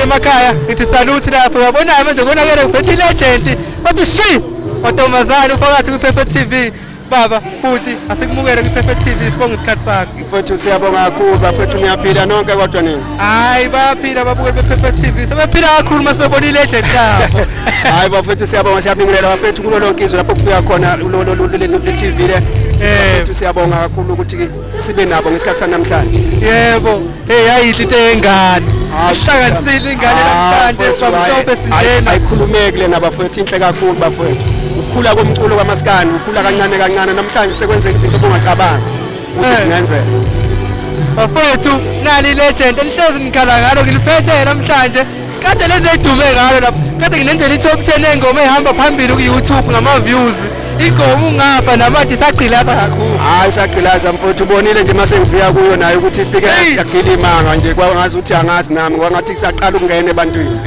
emakhaya ngithi salute lapho uyabona manje konakele ngiphethe legend bathi shi watomazana uphakathi kwi-Perfect TV baba futhi asikumukele kwi-Perfect TV sibonga isikhathi sakho mfowethu siyabonga kakhulu bafethu niyaphila nonke kodwa nini hayi bayaphila babukeli be-Perfect TV sebephila kakhulu masibebona ilegend yabo hayi bafethu siyabonga siyabingelela bafethu kulo lonke izwe lapho kufika khona le TV le bafethu siyabonga kakhulu ukuthi sibe nabo ngesikhathi sanamhlanje yebo yayihle into yengane ahlanganisile ingane namhlanje sibamhlophe singena ayikhulumeki lena bafethu inhle kakhulu bafethu ukukhula komculo kwaMaskandi ukukhula kancane kancane namhlanje sekwenzeka izinto obungacabanga ukuthi singenzeka bafethu nali legend elihlezi ngikhala ngalo ngiliphethe namhlanje kade lenze idume ngalo lapho kade nginenzela i-top 10 engoma ehamba phambili ku-YouTube ngama-views ingoma ungafa namanje isagqilaza kakhulu hayi isagqilaza mfowethu ubonile nje mase ngifika kuyo nayo ukuthi ifike yagilimanga nje kwangazi ukuthi angazi nami kwangathi kusaqala ukungena ebantwini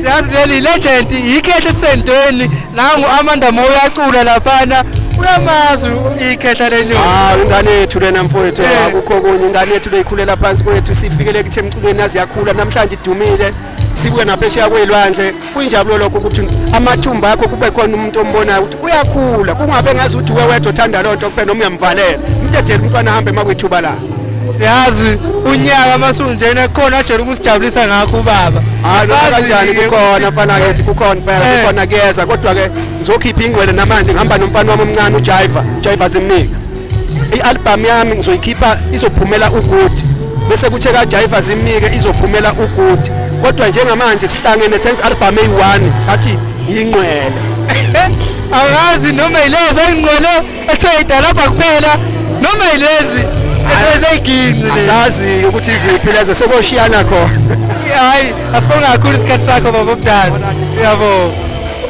siyazi leli legend yikhehle sendweni nangu Amanda Mo uyacula laphana uyamazi ikhetha lenyoni ingane yethu lena mfowethu akukho kunye ingane yethu leyikhulela phansi kwethu sifikele kuthi emculweni nazi yakhula namhlanje idumile sibuye naphesheya kwelwandle kuyinjabulo lokho ukuthi amathumba akho kube khona umuntu ombonayo ukuthi uyakhula kungabe ngazi ukuthi wewethu othanda lonto kuphela noma uyamvalela umthethele umntwana ahambe makwethuba la siyazi unyaka masunjena khona ajela ukusijabulisa ngakho ubaba kanjani kukhona mfana kethi kukhona phela kukhona kuyeza kodwa ke ngizokhipha ingwele namanje ngihamba nomfana wami omncane uJaiva Zimnika i-album yami ngizoyikhipha izophumela uGood bese kuthe kaJaiva Zimnike izophumela uGood kodwa njengamanje sihlangene senze album eyi1 sathi ingqwele angazi noma ilezi ingqwele ethe idalapha kuphela noma ilezi eseyiginqi asazi ukuthi iziphi lezo sekoshiyana khona hayi asibonga kakhulu isikhathi sakho baba Mdala yabo